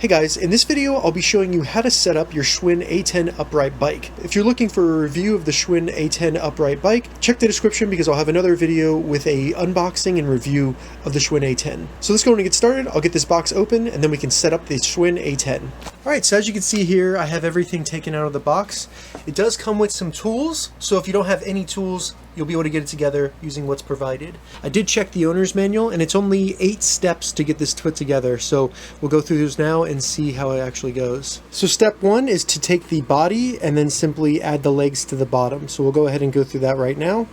Hey guys, in this video I'll be showing you how to set up your Schwinn A10 Upright Bike. If you're looking for a review of the Schwinn A10 Upright Bike, check the description because I'll have another video with a unboxing and review of the Schwinn A10. So let's go and get started. I'll get this box open and then we can set up the Schwinn A10. Alright, so as you can see here, I have everything taken out of the box. It does come with some tools, so if you don't have any tools, you'll be able to get it together using what's provided. I did check the owner's manual and it's only 8 steps to get this put together, so we'll go through those now and see how it actually goes. So step 1 is to take the body and then simply add the legs to the bottom. So we'll go ahead and go through that right now.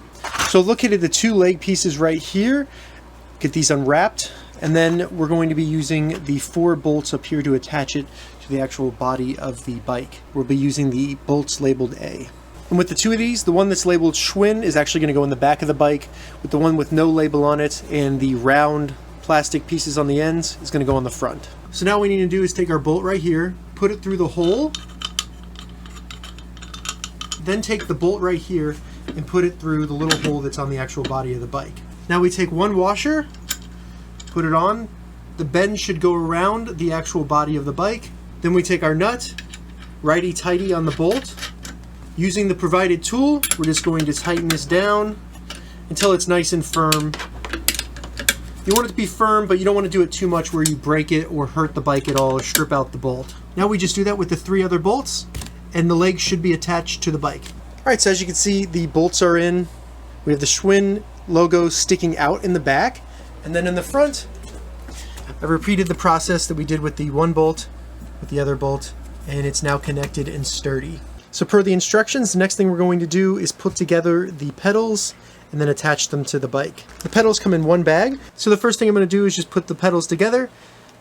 So located at the 2 leg pieces right here, get these unwrapped, and then we're going to be using the 4 bolts up here to attach it to the actual body of the bike. We'll be using the bolts labeled A. And with the 2 of these, the one that's labeled Schwinn is actually going to go in the back of the bike, with the one with no label on it and the round plastic pieces on the ends is going to go on the front. So now what we need to do is take our bolt right here, put it through the hole, then take the bolt right here and put it through the little hole that's on the actual body of the bike. Now we take one washer, put it on, the bend should go around the actual body of the bike. Then we take our nut, righty-tighty on the bolt. Using the provided tool, we're just going to tighten this down until it's nice and firm. You want it to be firm, but you don't want to do it too much where you break it or hurt the bike at all or strip out the bolt. Now we just do that with the 3 other bolts, and the legs should be attached to the bike. Alright, so as you can see, the bolts are in. We have the Schwinn logo sticking out in the back, and then in the front, I've repeated the process that we did with the one bolt, with the other bolt, and it's now connected and sturdy. So per the instructions, the next thing we're going to do is put together the pedals and then attach them to the bike. The pedals come in one bag, so the first thing I'm going to do is just put the pedals together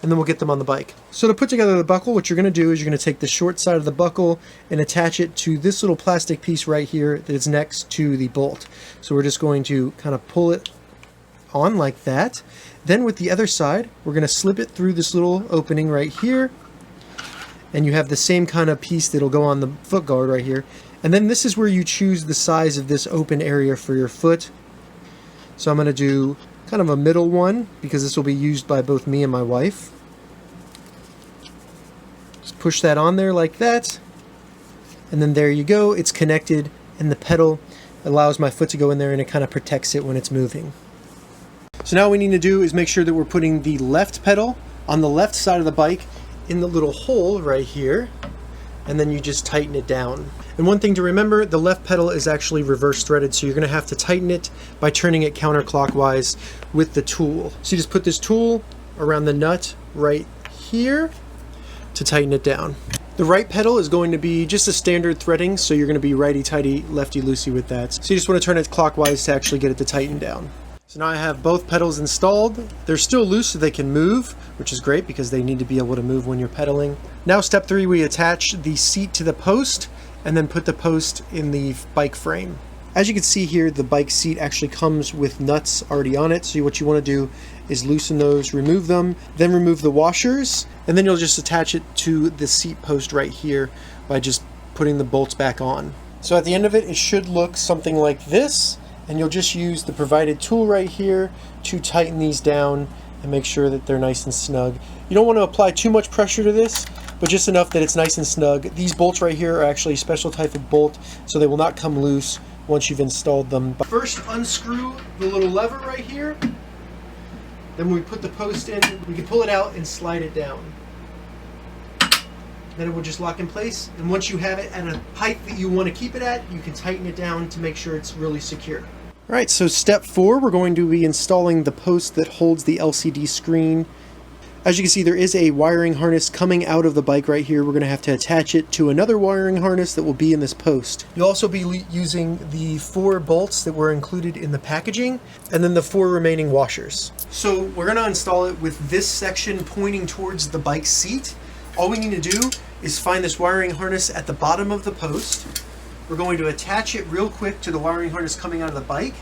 and then we'll get them on the bike. So to put together the buckle, what you're going to do is you're going to take the short side of the buckle and attach it to this little plastic piece right here that is next to the bolt. So we're just going to kind of pull it on like that. Then with the other side, we're going to slip it through this little opening right here. And you have the same kind of piece that'll go on the foot guard right here. And then this is where you choose the size of this open area for your foot. So I'm going to do kind of a middle one because this will be used by both me and my wife. Just push that on there like that. And then there you go, it's connected, and the pedal allows my foot to go in there and it kind of protects it when it's moving. So now what we need to do is make sure that we're putting the left pedal on the left side of the bike in the little hole right here, and then you just tighten it down. And one thing to remember, the left pedal is actually reverse threaded, so you're going to have to tighten it by turning it counterclockwise with the tool. So you just put this tool around the nut right here to tighten it down. The right pedal is going to be just a standard threading, so you're going to be righty-tighty, lefty-loosey with that. So you just want to turn it clockwise to actually get it to tighten down. So now I have both pedals installed. They're still loose so they can move, which is great because they need to be able to move when you're pedaling. Now step 3, we attach the seat to the post and then put the post in the bike frame. As you can see here, the bike seat actually comes with nuts already on it. So what you want to do is loosen those, remove them, then remove the washers, and then you'll just attach it to the seat post right here by just putting the bolts back on. So at the end of it, it should look something like this. And you'll just use the provided tool right here to tighten these down and make sure that they're nice and snug. You don't want to apply too much pressure to this, but just enough that it's nice and snug. These bolts right here are actually a special type of bolt, so they will not come loose once you've installed them. First, unscrew the little lever right here. Then when we put the post in, we can pull it out and slide it down. Then it will just lock in place, and once you have it at a height that you want to keep it at, you can tighten it down to make sure it's really secure. Alright, so step 4, we're going to be installing the post that holds the LCD screen. As you can see, there is a wiring harness coming out of the bike right here. We're going to have to attach it to another wiring harness that will be in this post. You'll also be using the 4 bolts that were included in the packaging, and then the 4 remaining washers. So we're going to install it with this section pointing towards the bike seat. All we need to do is find this wiring harness at the bottom of the post. We're going to attach it real quick to the wiring harness coming out of the bike.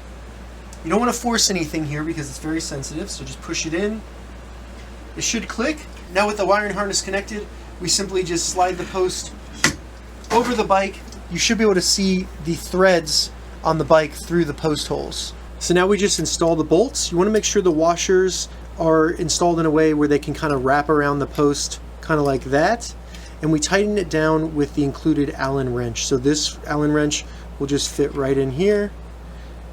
You don't want to force anything here because it's very sensitive, so just push it in. It should click. Now with the wiring harness connected, we simply just slide the post over the bike. You should be able to see the threads on the bike through the post holes. So now we just install the bolts. You want to make sure the washers are installed in a way where they can kind of wrap around the post kind of like that, and we tighten it down with the included Allen wrench. So this Allen wrench will just fit right in here,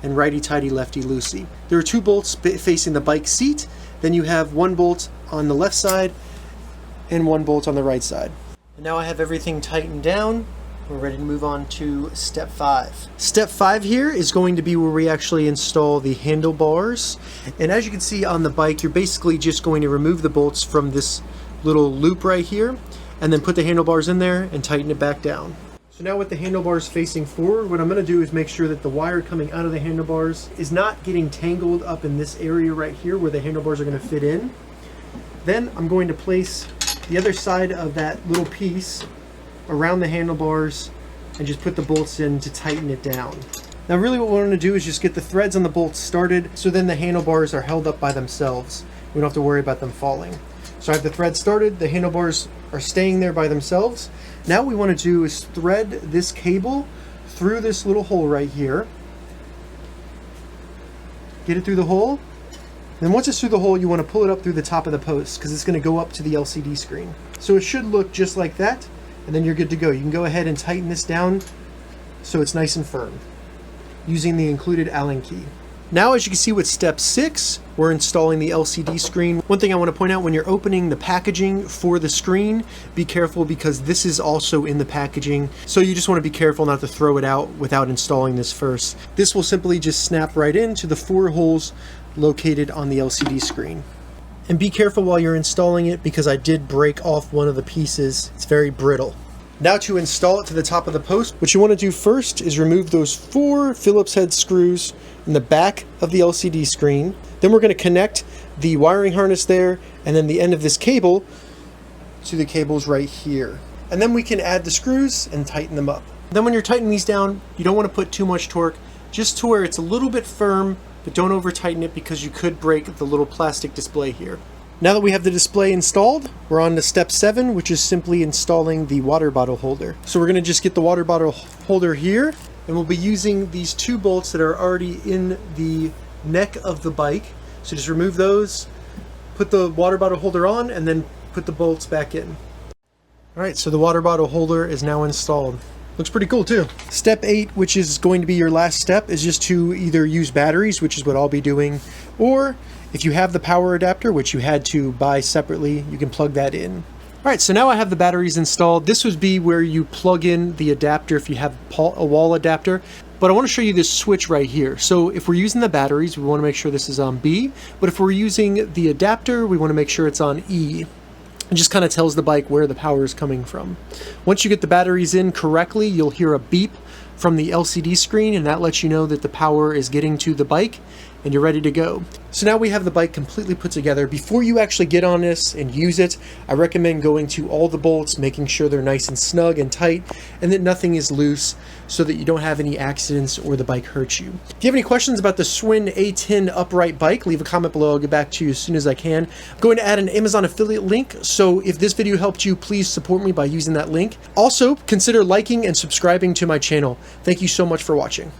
and righty-tighty, lefty-loosey. There are 2 bolts facing the bike seat, then you have 1 bolt on the left side and 1 bolt on the right side. And now I have everything tightened down. We're ready to move on to step 5. Step 5 here is going to be where we actually install the handlebars. And as you can see on the bike, you're basically just going to remove the bolts from this little loop right here, and then put the handlebars in there and tighten it back down. So now with the handlebars facing forward, what I'm going to do is make sure that the wire coming out of the handlebars is not getting tangled up in this area right here where the handlebars are going to fit in. Then I'm going to place the other side of that little piece around the handlebars and just put the bolts in to tighten it down. Now really what we want to do is just get the threads on the bolts started, so then the handlebars are held up by themselves. We don't have to worry about them falling. So I have the thread started, the handlebars are staying there by themselves. Now what we want to do is thread this cable through this little hole right here. Get it through the hole. Then once it's through the hole, you want to pull it up through the top of the post because it's going to go up to the LCD screen. So it should look just like that, and then you're good to go. You can go ahead and tighten this down so it's nice and firm using the included Allen key. Now, as you can see with step 6, we're installing the LCD screen. One thing I want to point out, when you're opening the packaging for the screen, be careful because this is also in the packaging. So you just want to be careful not to throw it out without installing this first. This will simply just snap right into the 4 holes located on the LCD screen. And be careful while you're installing it because I did break off one of the pieces. It's very brittle. Now to install it to the top of the post, what you want to do first is remove those 4 Phillips head screws in the back of the LCD screen. Then we're going to connect the wiring harness there and then the end of this cable to the cables right here. And then we can add the screws and tighten them up. Then when you're tightening these down, you don't want to put too much torque, just to where it's a little bit firm, but don't over tighten it because you could break the little plastic display here. Now that we have the display installed, we're on to step 7, which is simply installing the water bottle holder. So we're going to just get the water bottle holder here, and we'll be using these 2 bolts that are already in the neck of the bike. So just remove those, put the water bottle holder on, and then put the bolts back in. Alright, so the water bottle holder is now installed. Looks pretty cool too. Step 8, which is going to be your last step, is just to either use batteries, which is what I'll be doing, or if you have the power adapter, which you had to buy separately, you can plug that in. Alright, so now I have the batteries installed. This would be where you plug in the adapter if you have a wall adapter. But I want to show you this switch right here. So if we're using the batteries, we want to make sure this is on B. But if we're using the adapter, we want to make sure it's on E. It just kind of tells the bike where the power is coming from. Once you get the batteries in correctly, you'll hear a beep from the LCD screen, and that lets you know that the power is getting to the bike and you're ready to go. So now we have the bike completely put together. Before you actually get on this and use it, I recommend going to all the bolts, making sure they're nice and snug and tight, and that nothing is loose so that you don't have any accidents or the bike hurts you. If you have any questions about the Schwinn A10 Upright Bike, leave a comment below. I'll get back to you as soon as I can. I'm going to add an Amazon affiliate link, so if this video helped you, please support me by using that link. Also, consider liking and subscribing to my channel. Thank you so much for watching.